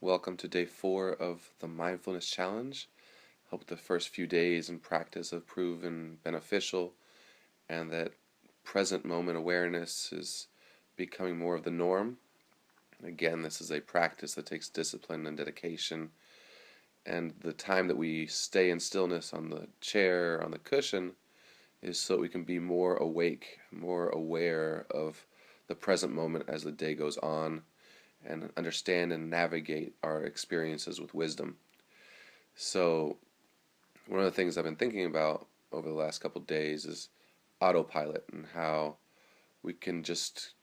Welcome to day 4 of the Mindfulness Challenge. Hope the first few days in practice have proven beneficial and that present moment awareness is becoming more of the norm. Again, this is a practice that takes discipline and dedication, and the time that we stay in stillness on the chair, on the cushion, is so that we can be more awake, more aware of the present moment as the day goes on, and understand and navigate our experiences with wisdom. So, one of the things I've been thinking about over the last couple of days is autopilot and how we can just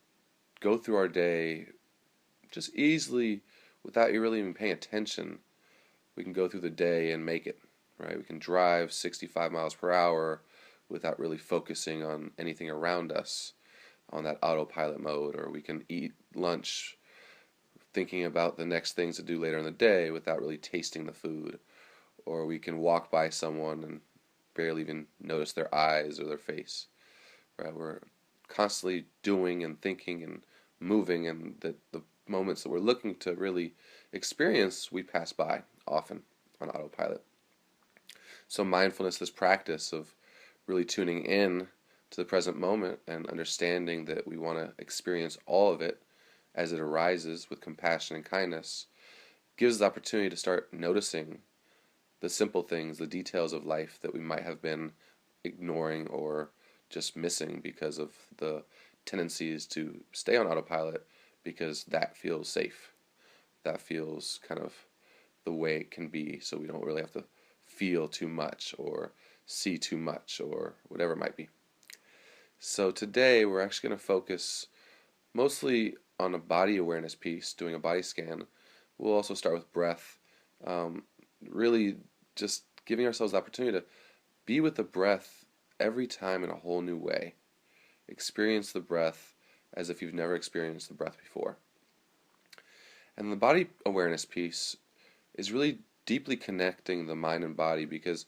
go through our day just easily without you really even paying attention. We can go through the day and make it, right? We can drive 65 miles per hour without really focusing on anything around us on that autopilot mode, or we can eat lunch thinking about the next things to do later in the day without really tasting the food, or we can walk by someone and barely even notice their eyes or their face. Right? We're constantly doing and thinking and moving, and the moments that we're looking to really experience, we pass by often on autopilot. So mindfulness, this practice of really tuning in to the present moment and understanding that we want to experience all of it as it arises with compassion and kindness, gives the opportunity to start noticing the simple things, the details of life that we might have been ignoring or just missing because of the tendencies to stay on autopilot, because that feels safe. That feels kind of the way it can be, so we don't really have to feel too much or see too much or whatever it might be. So today we're actually going to focus mostly on a body awareness piece, doing a body scan. We'll also start with breath, really just giving ourselves the opportunity to be with the breath every time in a whole new way. Experience the breath as if you've never experienced the breath before. And the body awareness piece is really deeply connecting the mind and body, because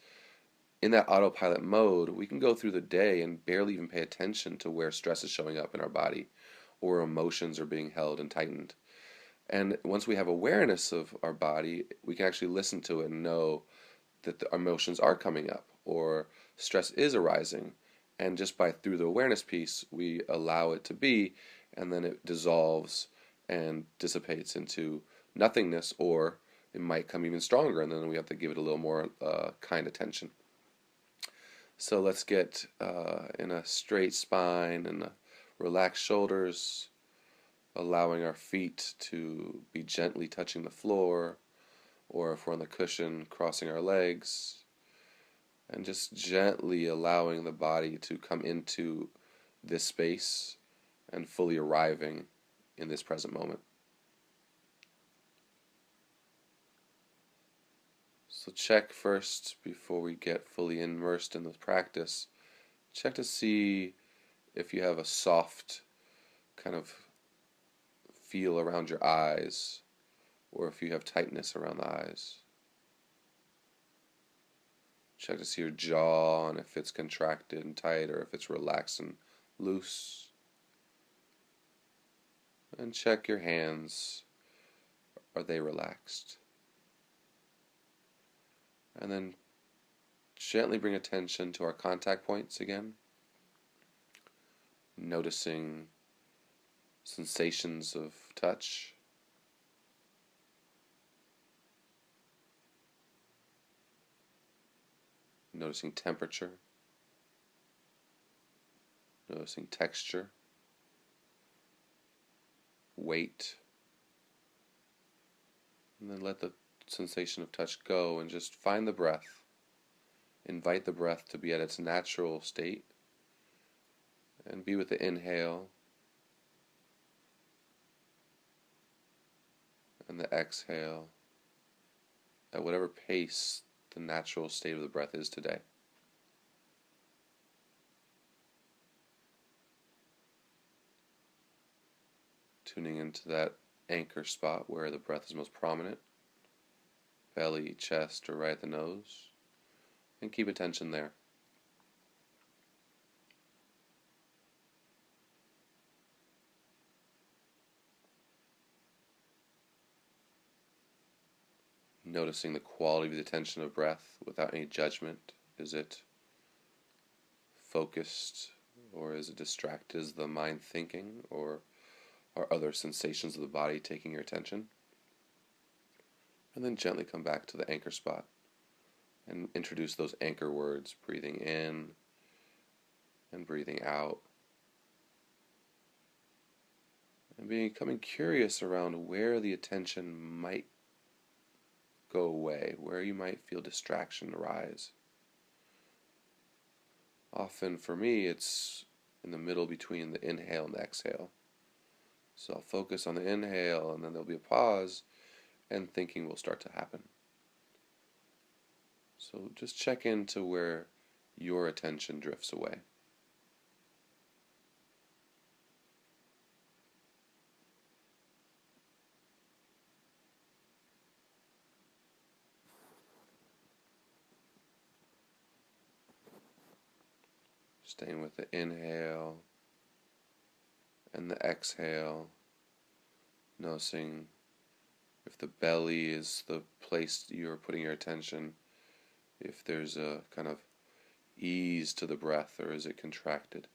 in that autopilot mode, we can go through the day and barely even pay attention to where stress is showing up in our body or emotions are being held and tightened. And once we have awareness of our body, we can actually listen to it and know that the emotions are coming up or stress is arising. And just by through the awareness piece, we allow it to be, and then it dissolves and dissipates into nothingness, or it might come even stronger, and then we have to give it a little more kind attention. So let's get in a straight spine and relaxed shoulders, allowing our feet to be gently touching the floor, or if we're on the cushion, crossing our legs, and just gently allowing the body to come into this space and fully arriving in this present moment. So check first, before we get fully immersed in this practice, check to see if you have a soft kind of feel around your eyes, or if you have tightness around the eyes. Check to see your jaw and if it's contracted and tight, or if it's relaxed and loose. And check your hands. Are they relaxed? And then gently bring attention to our contact points again, noticing sensations of touch, noticing temperature, noticing texture, weight, and then let the sensation of touch go and just find the breath. Invite the breath to be at its natural state, and be with the inhale and the exhale at whatever pace the natural state of the breath is today. Tuning into that anchor spot where the breath is most prominent, belly, chest, or right at the nose, and keep attention there. noticing the quality of the attention of breath without any judgment. Is it focused, or is it distracted? Is the mind thinking, or are other sensations of the body taking your attention? And then gently come back to the anchor spot and introduce those anchor words, breathing in and breathing out, and becoming curious around where the attention might go away, where you might feel distraction arise. Often for me, it's in the middle between the inhale and the exhale. So I'll focus on the inhale, and then there'll be a pause, and thinking will start to happen. So just check into where your attention drifts away. Staying with the inhale and the exhale, noticing if the belly is the place you're putting your attention, if there's a kind of ease to the breath, or is it contracted?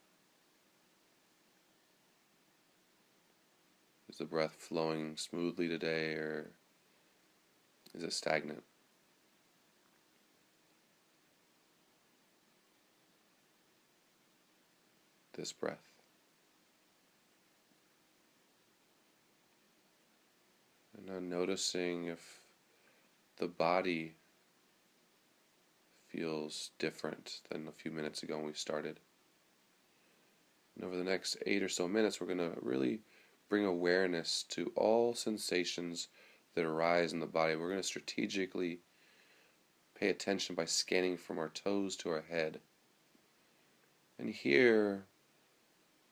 Is the breath flowing smoothly today, or is it stagnant? This breath. And now noticing if the body feels different than a few minutes ago when we started. And over the next 8 or so minutes, we're going to really bring awareness to all sensations that arise in the body. We're going to strategically pay attention by scanning from our toes to our head. And here,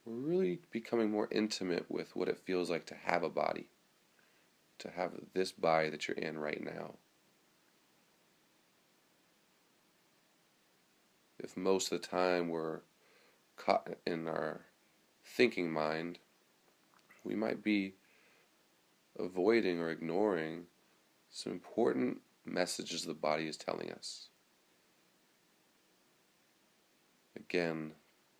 we're really becoming more intimate with what it feels like to have a body, to have this body that you're in right now. If most of the time we're caught in our thinking mind, we might be avoiding or ignoring some important messages the body is telling us. Again,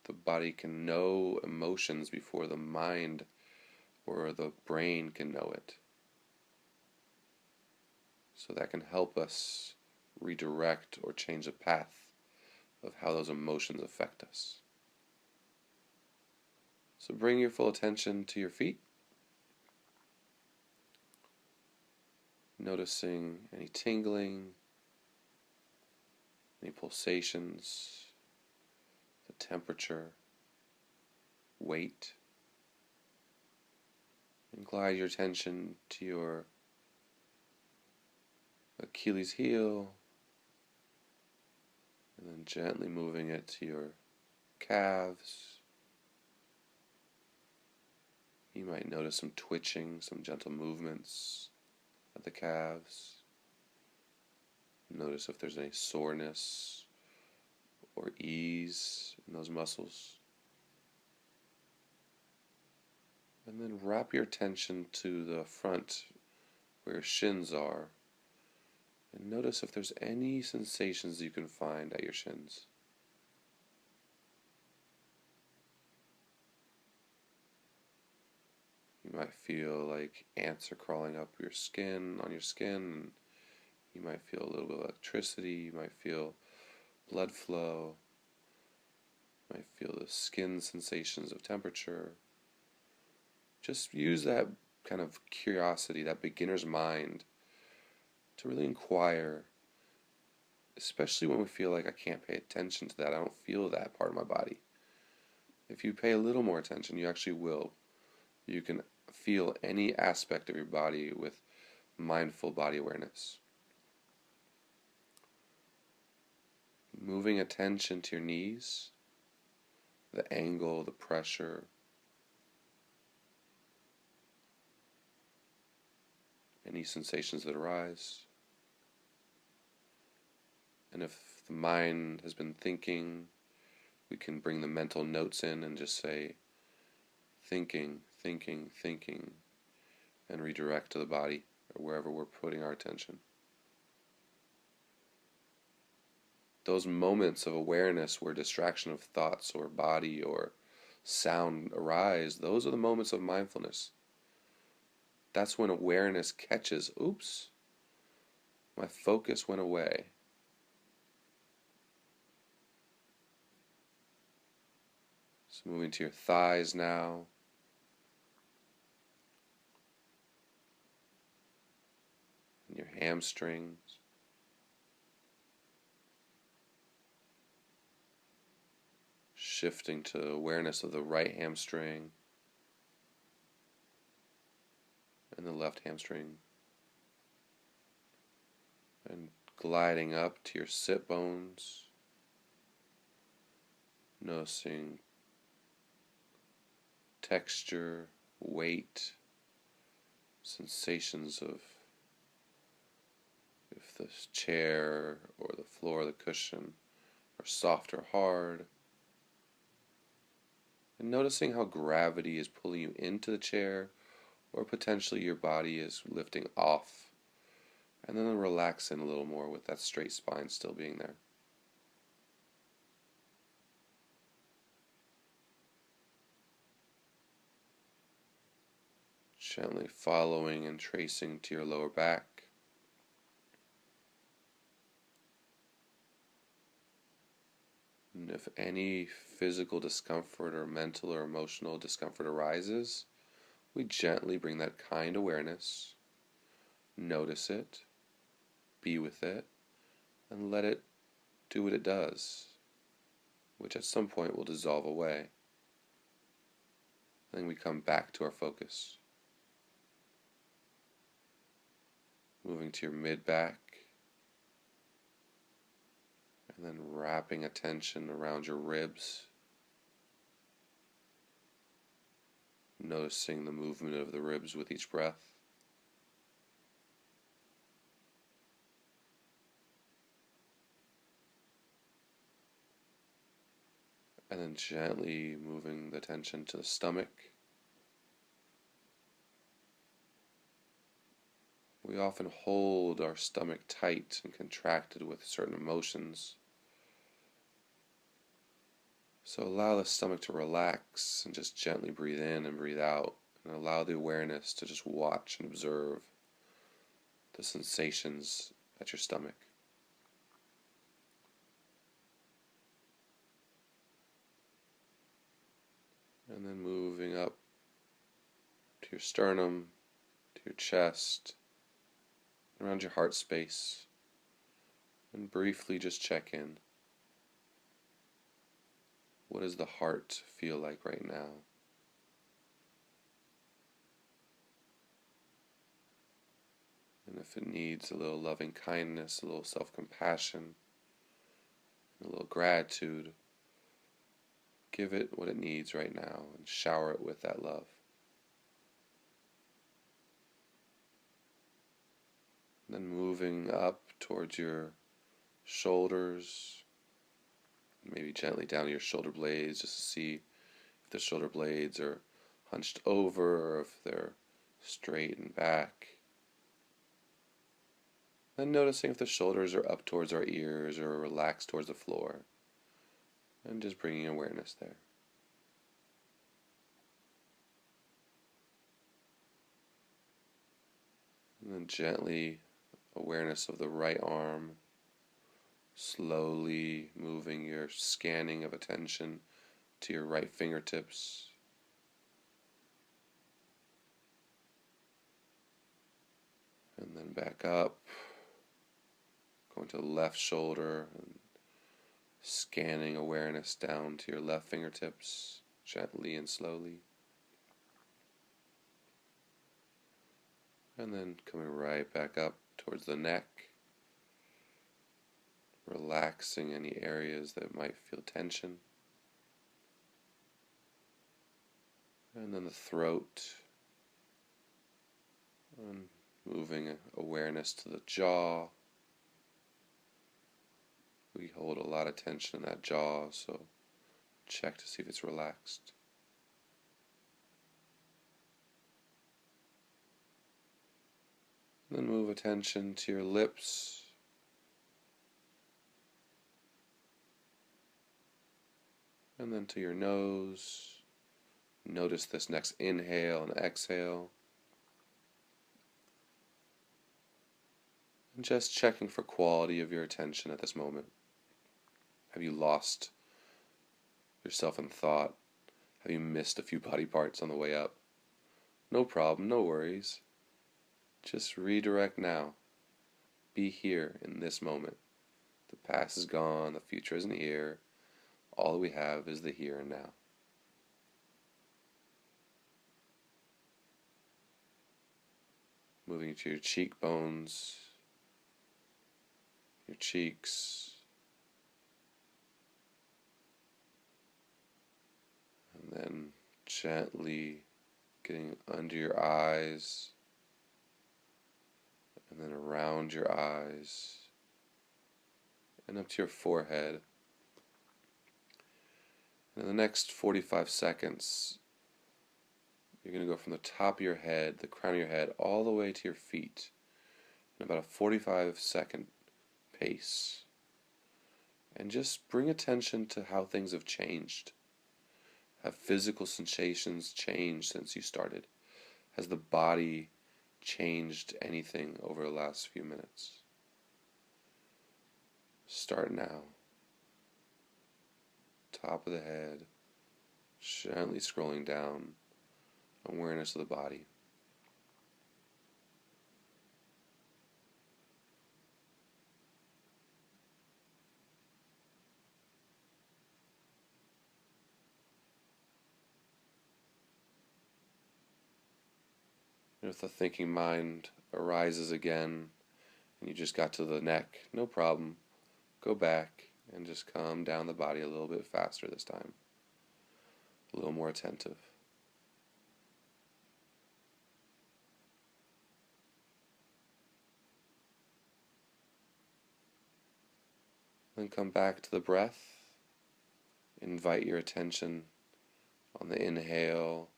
the body can know emotions before the mind or the brain can know it. So that can help us redirect or change the path of how those emotions affect us. So bring your full attention to your feet, noticing any tingling, any pulsations, the temperature, weight, and glide your attention to your Achilles heel, and then gently moving it to your calves. You might notice some twitching, some gentle movements at the calves. Notice if there's any soreness or ease in those muscles. And then wrap your attention to the front where your shins are, and notice if there's any sensations you can find at your shins. You might feel like ants are crawling up your skin, on your skin, and you might feel a little bit of electricity, you might feel blood flow, you might feel the skin sensations of temperature. Just use that kind of curiosity, that beginner's mind, to really inquire, especially when we feel like I can't pay attention to that, I don't feel that part of my body. If you pay a little more attention, you actually will. You can feel any aspect of your body with mindful body awareness. Moving attention to your knees, the angle, the pressure, any sensations that arise. And if the mind has been thinking, we can bring the mental notes in and just say, thinking, and redirect to the body or wherever we're putting our attention. those moments of awareness where distraction of thoughts or body or sound arise, those are the moments of mindfulness. That's when awareness catches, oops, my focus went away. So moving to your thighs now. And your hamstrings. Shifting to awareness of the right hamstring and the left hamstring. And gliding up to your sit bones. Noticing texture, weight, sensations of if the chair or the floor or the cushion are soft or hard. And noticing how gravity is pulling you into the chair or potentially your body is lifting off. And then relax in a little more with that straight spine still being there. Gently following and tracing to your lower back. And if any physical discomfort or mental or emotional discomfort arises, we gently bring that kind awareness, notice it, be with it, and let it do what it does, which at some point will dissolve away. Then we come back to our focus. Moving to your mid-back, and then wrapping attention around your ribs, noticing the movement of the ribs with each breath. And then gently moving the attention to the stomach. We often hold our stomach tight and contracted with certain emotions. So allow the stomach to relax and just gently breathe in and breathe out, and allow the awareness to just watch and observe the sensations at your stomach. And then moving up to your sternum, to your chest, around your heart space, and briefly just check in. What does the heart feel like right now? And if it needs a little loving kindness, a little self-compassion, a little gratitude, give it what it needs right now and shower it with that love. And then moving up towards your shoulders, maybe gently down to your shoulder blades, just to see if the shoulder blades are hunched over or if they're straight and back. Then noticing if the shoulders are up towards our ears or relaxed towards the floor, and just bringing awareness there. And then gently awareness of the right arm, slowly moving your scanning of attention to your right fingertips. And then back up, going to the left shoulder and scanning awareness down to your left fingertips, gently and slowly. And then coming right back up towards the neck, relaxing any areas that might feel tension. And then the throat, and moving awareness to the jaw. We hold a lot of tension in that jaw, so check to see if it's relaxed. And then move attention to your lips, And then to your nose. Notice this next inhale and exhale. And just checking for quality of your attention at this moment. Have you lost yourself in thought? Have you missed a few body parts on the way up? No problem, no worries. Just redirect now. Be here in this moment. The past is gone, the future isn't here. All that we have is the here and now. Moving to your cheekbones, your cheeks, and then gently getting under your eyes, and then around your eyes, and up to your forehead. And in the next 45 seconds, you're going to go from the top of your head, the crown of your head, all the way to your feet in about a 45-second pace. And just bring attention to how things have changed. Have physical sensations changed since you started? Has the body changed anything over the last few minutes? Start now. Top of the head, gently scrolling down, awareness of the body. If the thinking mind arises again and you just got to the neck, no problem. Go back and just calm down the body a little bit faster this time. A little more attentive. Then come back to the breath. Invite your attention on the inhale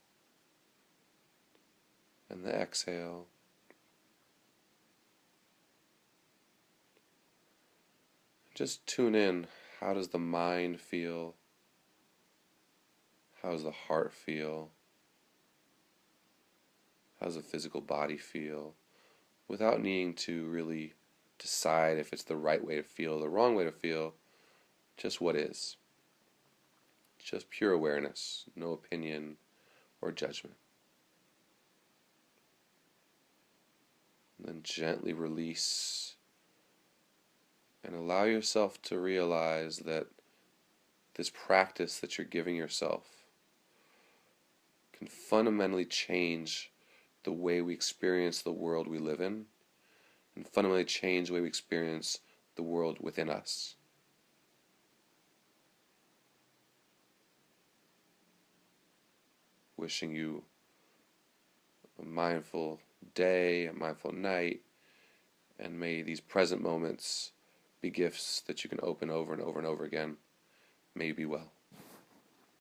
and the exhale. Just tune in. How does the mind feel? How does the heart feel? How does the physical body feel? Without needing to really decide if it's the right way to feel or the wrong way to feel, just what is. Just pure awareness, no opinion or judgment. And then gently release and allow yourself to realize that this practice that you're giving yourself can fundamentally change the way we experience the world we live in, and fundamentally change the way we experience the world within us. Wishing you a mindful day, a mindful night, and may these present moments be gifts that you can open over and over and over again. May you be well.